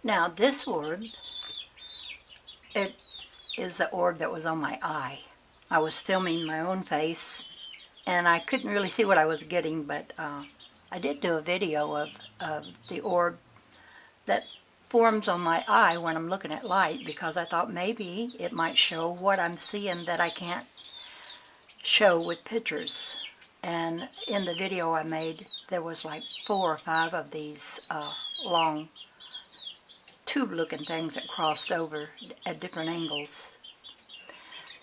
Now this orb, it is the orb that was on my eye. I was filming my own face and I couldn't really see what I was getting, but I did do a video of the orb that forms on my eye when I'm looking at light, because I thought maybe it might show what I'm seeing that I can't show with pictures. And in the video I made, there was like 4 or 5 of these long tube-looking things that crossed over at different angles.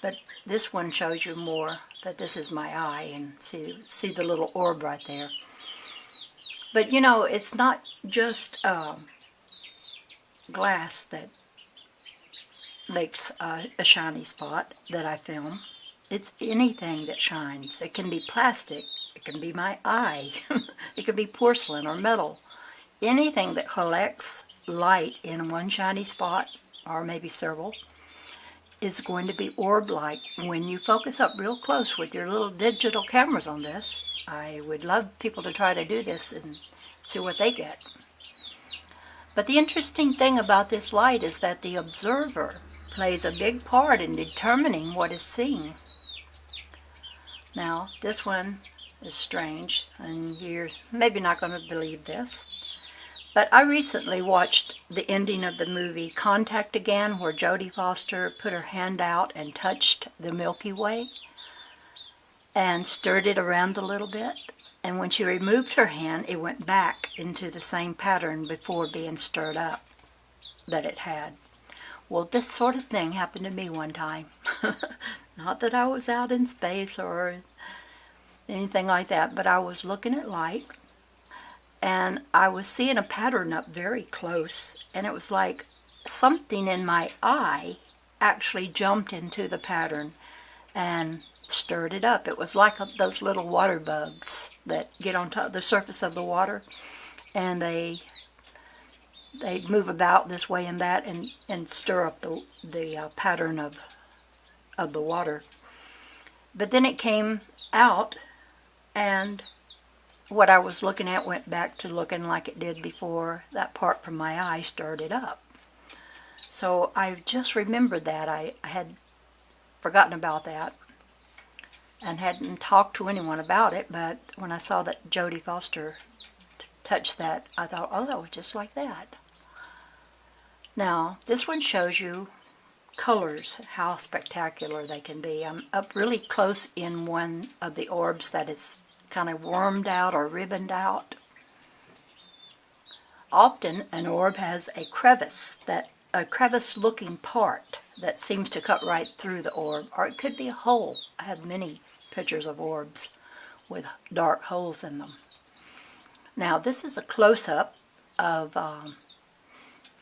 But this one shows you more that this is my eye, and see the little orb right there. But you know, it's not just glass that makes a shiny spot that I film. It's anything that shines. It can be plastic, it can be my eye, it can be porcelain or metal. Anything that collects light in one shiny spot, or maybe several, is going to be orb-like when you focus up real close with your little digital cameras on this. I would love people to try to do this and see what they get. But the interesting thing about this light is that the observer plays a big part in determining what is seen. Now, this one is strange, and you're maybe not going to believe this, but I recently watched the ending of the movie Contact Again, where Jodie Foster put her hand out and touched the Milky Way and stirred it around a little bit. And when she removed her hand, it went back into the same pattern before being stirred up that it had. Well, this sort of thing happened to me one time. Not that I was out in space or anything like that, but I was looking at light, and I was seeing a pattern up very close, and it was like something in my eye actually jumped into the pattern and stirred it up. It was like those little water bugs that get on top of the surface of the water, and they move about this way and that and stir up the pattern of the water. But then it came out, and what I was looking at went back to looking like it did before that part from my eye stirred it up. So I just remembered that. I had forgotten about that and hadn't talked to anyone about it, but when I saw that Jodie Foster touched that, I thought, oh, that was just like that. Now, this one shows you colors, how spectacular they can be. I'm up really close in one of the orbs that is kind of wormed out or ribboned out. Often an orb has a crevice looking part that seems to cut right through the orb, or it could be a hole. I have many pictures of orbs with dark holes in them. Now this is a close-up of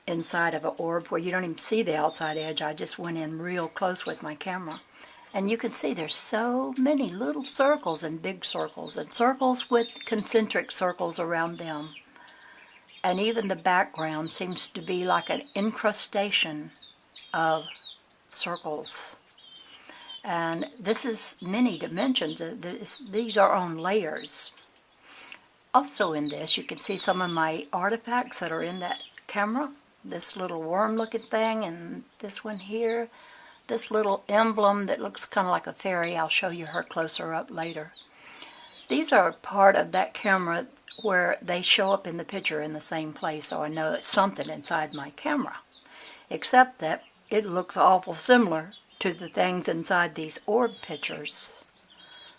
inside of an orb where you don't even see the outside edge. I just went in real close with my camera. And you can see there's so many little circles and big circles, and circles with concentric circles around them. And even the background seems to be like an incrustation of circles. And this is many dimensions. These are on layers. Also in this, you can see some of my artifacts that are in that camera. This little worm-looking thing, and this one here. This little emblem that looks kind of like a fairy. I'll show you her closer up later. These are part of that camera where they show up in the picture in the same place, so I know it's something inside my camera. Except that it looks awful similar to the things inside these orb pictures.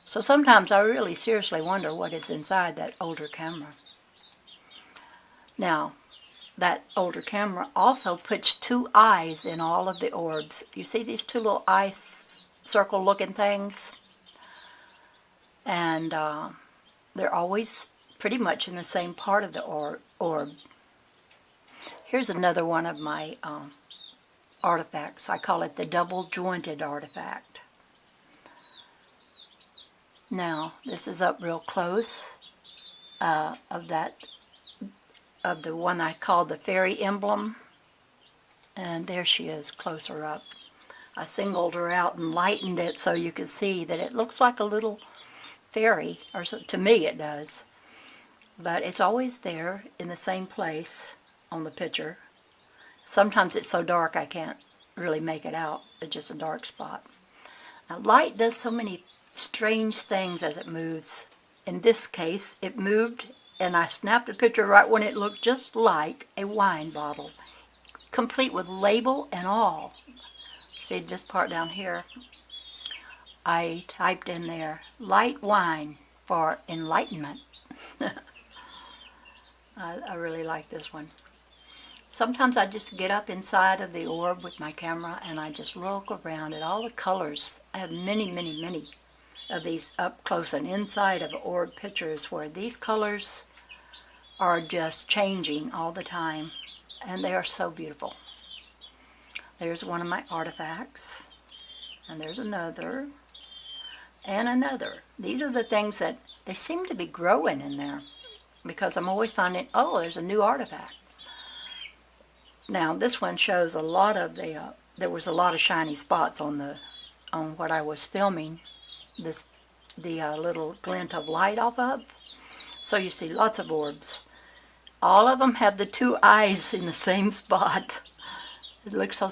So sometimes I really seriously wonder what is inside that older camera. Now, that older camera also puts 2 eyes in all of the orbs. You see these 2 little eye circle looking things? And they're always pretty much in the same part of the orb. Here's another one of my artifacts. I call it the double jointed artifact. Now this is up real close of the one I call the fairy emblem, and there she is closer up. I singled her out and lightened it so you could see that it looks like a little fairy, or so, to me it does, but it's always there in the same place on the picture, Sometimes it's so dark I can't really make it out. It's just a dark spot. Now, light does so many strange things as it moves. In this case, it moved, and I snapped a picture right when it looked just like a wine bottle, complete with label and all. See this part down here? I typed in there, light wine for enlightenment. I really like this one. Sometimes I just get up inside of the orb with my camera and I just look around at all the colors. I have many, many, many of these up close and inside of orb pictures where these colors are just changing all the time, and they are so beautiful. There's one of my artifacts, and there's another, and another. These are the things that they seem to be growing in there, because I'm always finding, oh, there's a new artifact. Now this one shows a lot of the, there was a lot of shiny spots on what I was filming the little glint of light off of. So you see lots of orbs. All of them have the two eyes in the same spot. It looks so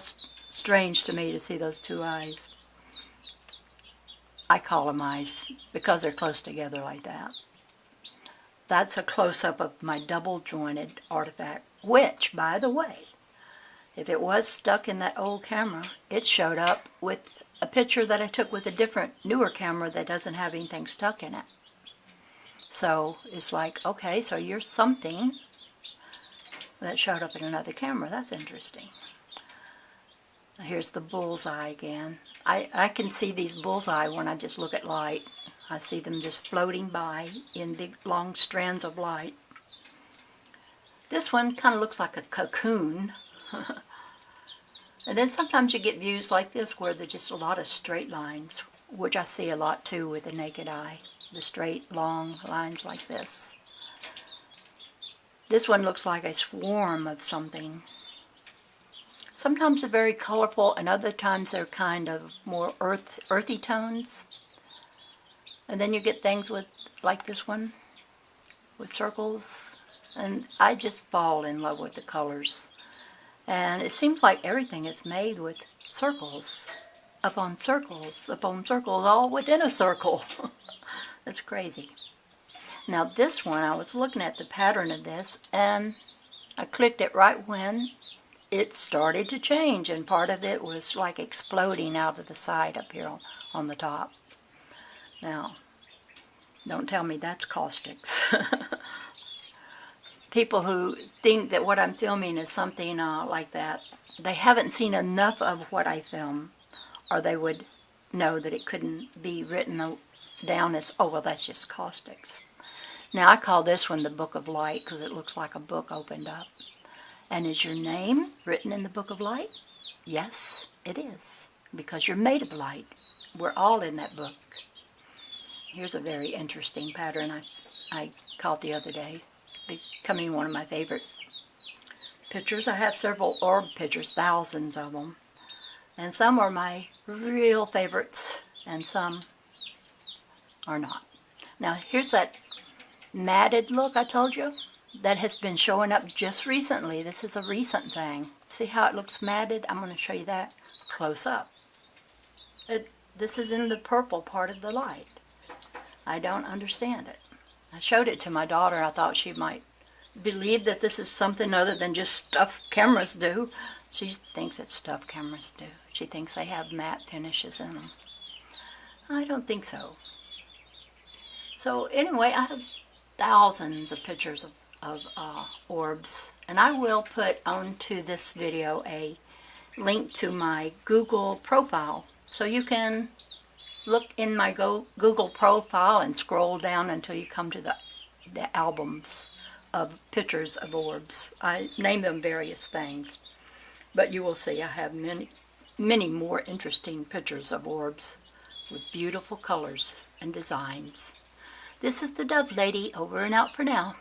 strange to me to see those two eyes. I call them eyes because they're close together like that. That's a close-up of my double-jointed artifact, which, by the way, if it was stuck in that old camera, it showed up with a picture that I took with a different, newer camera that doesn't have anything stuck in it. So it's like, okay, so you're something that showed up in another camera. That's interesting. Now here's the bullseye again. I can see these bullseye when I just look at light. I see them just floating by in big long strands of light. This one kind of looks like a cocoon. And then sometimes you get views like this where there's just a lot of straight lines, which I see a lot too with the naked eye. The straight, long lines like this. This one looks like a swarm of something. Sometimes they're very colorful, and other times they're kind of more earthy tones. And then you get things with, like this one, with circles. And I just fall in love with the colors. And it seems like everything is made with circles, upon circles, upon circles, all within a circle. That's crazy. Now this one, I was looking at the pattern of this, and I clicked it right when it started to change, and part of it was like exploding out of the side up here on the top. Now, don't tell me that's caustics. People who think that what I'm filming is something like that, they haven't seen enough of what I film, or they would know that it couldn't be written down as, oh, well, that's just caustics. Now, I call this one the Book of Light because it looks like a book opened up. And is your name written in the Book of Light? Yes, it is, because you're made of light. We're all in that book. Here's a very interesting pattern I caught the other day. It's becoming one of my favorite pictures. I have several orb pictures, thousands of them. And some are my real favorites, and some are not. Now, here's that matted look I told you that has been showing up just recently. This is a recent thing. See how it looks matted? I'm going to show you that close up. This is in the purple part of the light. I don't understand it. I showed it to my daughter. I thought she might believe that this is something other than just stuff cameras do. She thinks it's stuff cameras do. She thinks they have matte finishes in them. I don't think so. So anyway, I have thousands of pictures of orbs, and I will put onto this video a link to my Google profile, so you can look in my Google profile and scroll down until you come to the albums of pictures of orbs. I name them various things, but you will see I have many more interesting pictures of orbs with beautiful colors and designs. This is the Dove Lady, over and out for now.